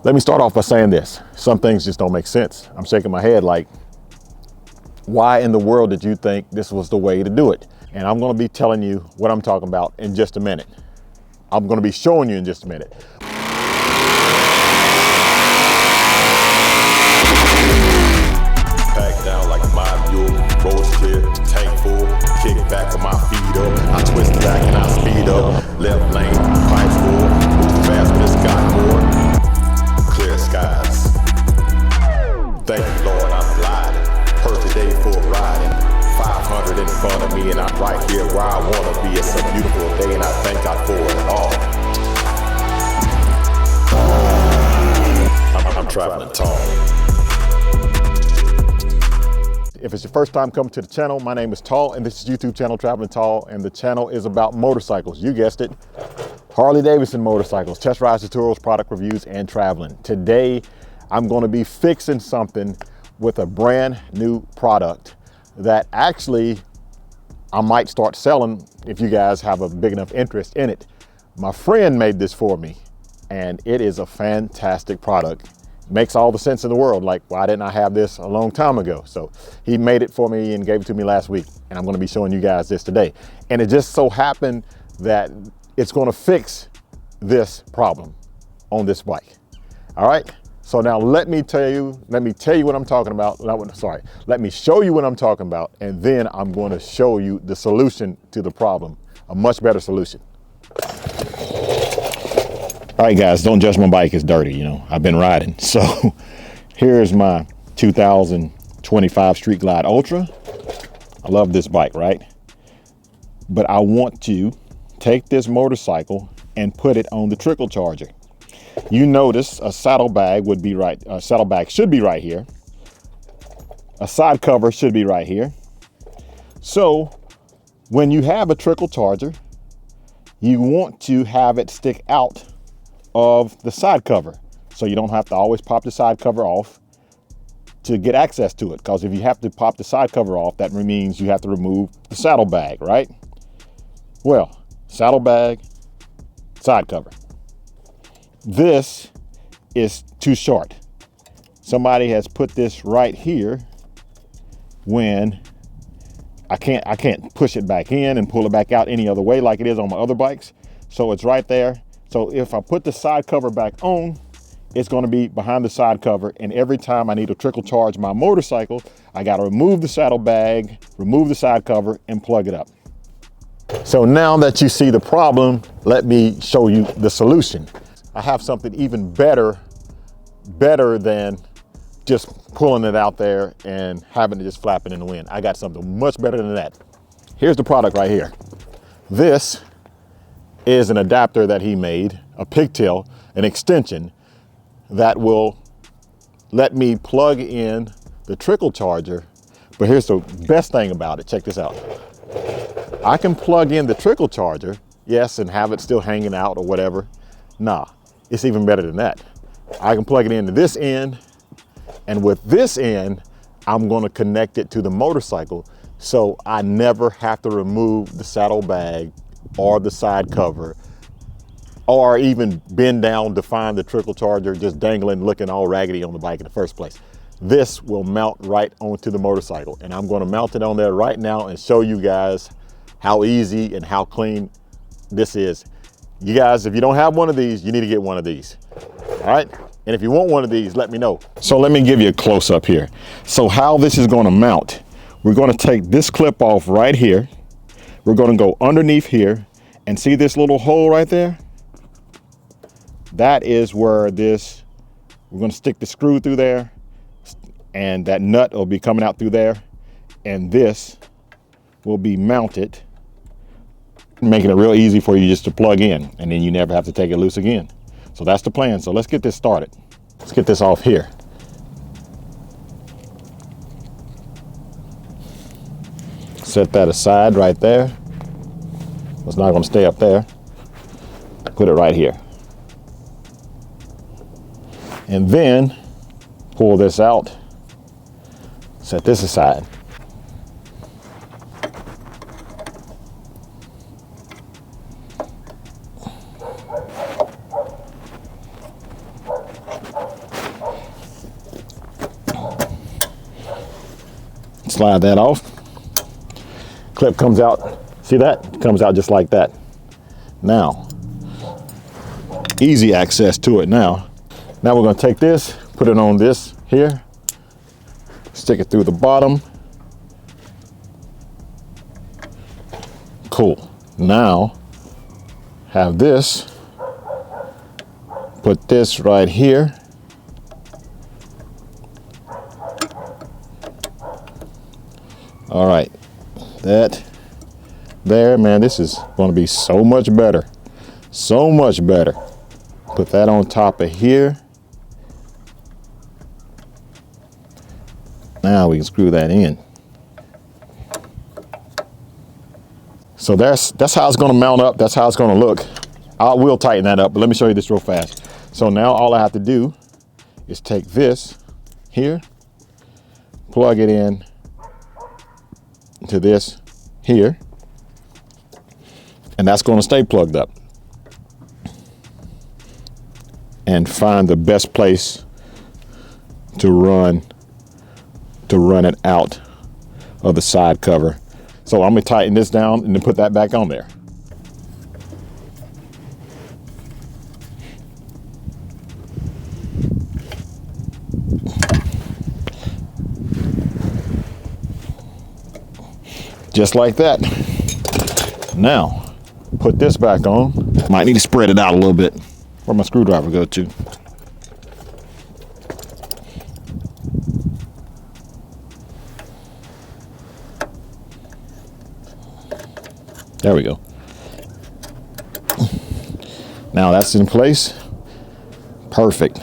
Let me start off by saying this. Some things just don't make sense. I'm shaking my head like, why in the world did you think this was the way to do it? And I'm gonna be telling you what I'm talking about in just a minute. I'm gonna be showing you in just a minute. Back down like my mule, roads clear, tank full, kick back with my feet up. I twist back and I speed up. Left lane, pipes full, move fast but it's got more. Clear skies. Thank you, Lord, I'm gliding. Perfect day for riding. 500 in front of me and I'm right here where I wanna be. It's a beautiful day and I thank God for it all. I'm traveling tall. If it's your first time coming to the channel, my name is Tall and this is YouTube channel Traveling Tall, and the channel is about motorcycles. You guessed it, Harley-Davidson motorcycles, test rides, tutorials, product reviews, and traveling. Today, I'm going to be fixing something with a brand new product that actually I might start selling if you guys have a big enough interest in it. My friend made this for me and it is a fantastic product. Makes all the sense in the world. Like, why didn't I have this a long time ago? So he made it for me and gave it to me last week. And I'm gonna be showing you guys this today. And it just so happened that it's gonna fix this problem on this bike. All right? So now let me tell you what I'm talking about. Let me show you what I'm talking about. And then I'm gonna show you the solution to the problem, a much better solution. All right, guys, don't judge my bike. It's dirty, you know, I've been riding. So here's my 2025 Street Glide Ultra. I love this bike, right? But I want to take this motorcycle and put it on the trickle charger. You notice a saddlebag would be right, a saddlebag should be right here. A side cover should be right here. So when you have a trickle charger, you want to have it stick out of the side cover, so you don't have to always pop the side cover off to get access to it, because if you have to pop the side cover off, that means you have to remove the saddlebag, right? Well, saddlebag, side cover. This is too short. Somebody has put this right here when I can't push it back in and pull it back out any other way like it is on my other bikes. So it's right there. So if I put the side cover back on, it's going to be behind the side cover. And every time I need to trickle charge my motorcycle, I got to remove the saddlebag, remove the side cover, and plug it up. So now that you see the problem, let me show you the solution. I have something even better than just pulling it out there and having it just flapping in the wind. I got something much better than that. Here's the product right here. This is an adapter that he made, a pigtail, an extension that will let me plug in the trickle charger. But here's the best thing about it. Check this out. I can plug in the trickle charger, yes, and have it still hanging out or whatever. Nah, it's even better than that. I can plug it into this end, and with this end, I'm going to connect it to the motorcycle so I never have to remove the saddlebag or the side cover, or even bend down to find the trickle charger just dangling, looking all raggedy on the bike in the first place. This will mount right onto the motorcycle, and I'm going to mount it on there right now and show you guys how easy and how clean this is. You guys, if you don't have one of these, you need to get one of these. All right? And if you want one of these, let me know. So let me give you a close up here. So how this is going to mount, we're going to take this clip off right here. We're going to go underneath here and see this little hole right there? That is where we're going to stick the screw through there, and that nut will be coming out through there, and this will be mounted, making it real easy for you just to plug in, and then you never have to take it loose again. So that's the plan. So let's get this started. Let's get this off here. Set that aside right there. It's not going to stay up there. Put it right here. And then pull this out. Set this aside. Slide that off. Clip comes out. See that? Comes out just like that. Now, easy access to it now. Now we're going to take this, put it on this here, stick it through the bottom. Cool. Now, have this, put this right here. All right, that there, man, this is going to be so much better. So much better. Put that on top of here. Now we can screw that in. So that's how it's going to mount up. That's how it's going to look. I will tighten that up, but let me show you this real fast. So now all I have to do is take this here, plug it in to this here, and that's going to stay plugged up. And find the best place to run it out of the side cover. So I'm gonna tighten this down and then put that back on there. Just like that. Now, put this back on. Might need to spread it out a little bit. Where'd my screwdriver go to? There we go. Now that's in place. Perfect.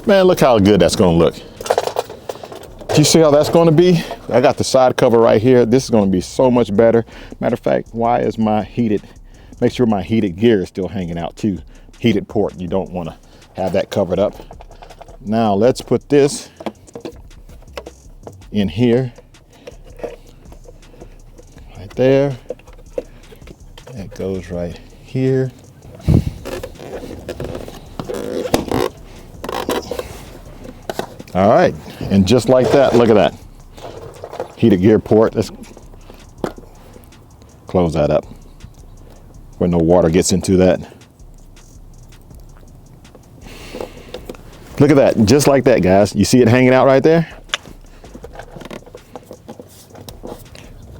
Man, look how good that's gonna look. Do you see how that's gonna be? I got the side cover right here. This is gonna be so much better. Matter of fact, why is my heated, make sure my heated gear is still hanging out too. Heated port, you don't wanna have that covered up. Now let's put this in here, right there. That goes right here. All right, and just like that, look at that. Heated gear port, let's close that up where no water gets into that. Look at that, just like that, guys. You see it hanging out right there?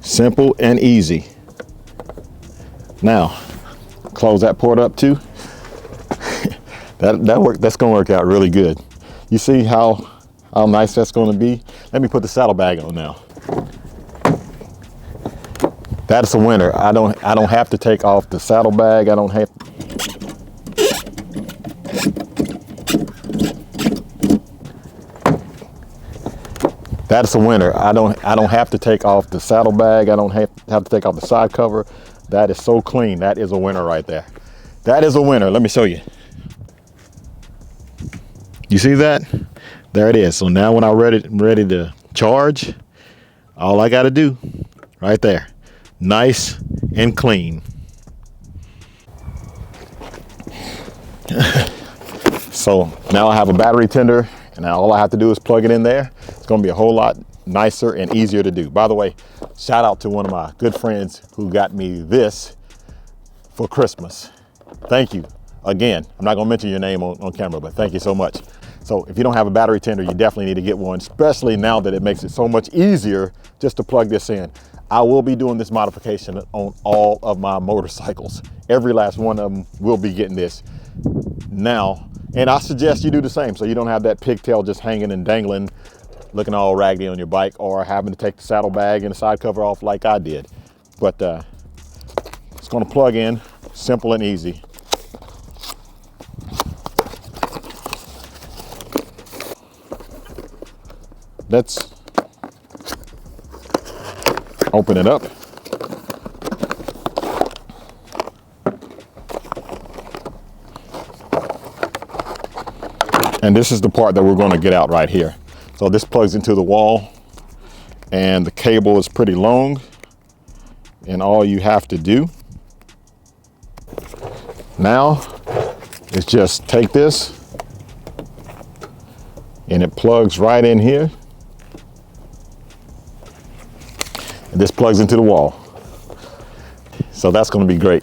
Simple and easy. Now, close that port up too. That's gonna work out really good. You see how nice that's gonna be? Let me put the saddlebag on now. That's a winner. I don't have to take off the saddlebag. I don't have. That's a winner. I don't have to take off the saddlebag. I don't have to take off the side cover. That is so clean. That is a winner right there. That is a winner. Let me show you. You see that? There it is. So now when I'm ready to charge, all I got to do, right there, nice and clean. So now I have a battery tender, and now all I have to do is plug it in there. It's going to be a whole lot nicer and easier to do. By the way, shout out to one of my good friends who got me this for Christmas. Thank you again. I'm not gonna mention your name on camera, but thank you so much. So if you don't have a battery tender, you definitely need to get one, especially now that it makes it so much easier just to plug this in. I will be doing this modification on all of my motorcycles. Every last one of them will be getting this now. And I suggest you do the same so you don't have that pigtail just hanging and dangling, looking all raggedy on your bike, or having to take the saddlebag and the side cover off like I did. But it's gonna plug in, simple and easy. Let's open it up. And this is the part that we're going to get out right here. So this plugs into the wall, and the cable is pretty long, and all you have to do now is just take this, and it plugs right in here. This plugs into the wall. So that's going to be great.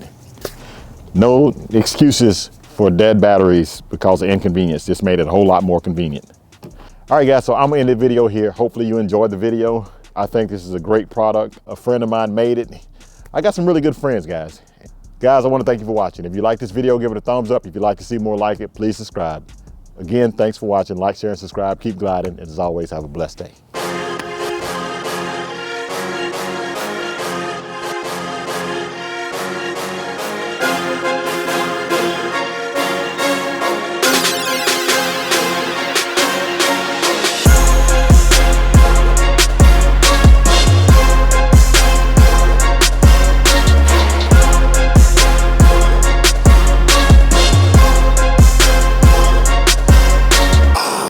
No excuses for dead batteries because of inconvenience. This made it a whole lot more convenient. All right, guys, so I'm gonna end the video here. Hopefully you enjoyed the video. I think this is a great product. A friend of mine made it. I got some really good friends, guys. Guys, I want to thank you for watching. If you like this video, give it a thumbs up. If you'd like to see more like it, please subscribe. Again, thanks for watching. Like, share, and subscribe. Keep gliding. And as always, have a blessed day.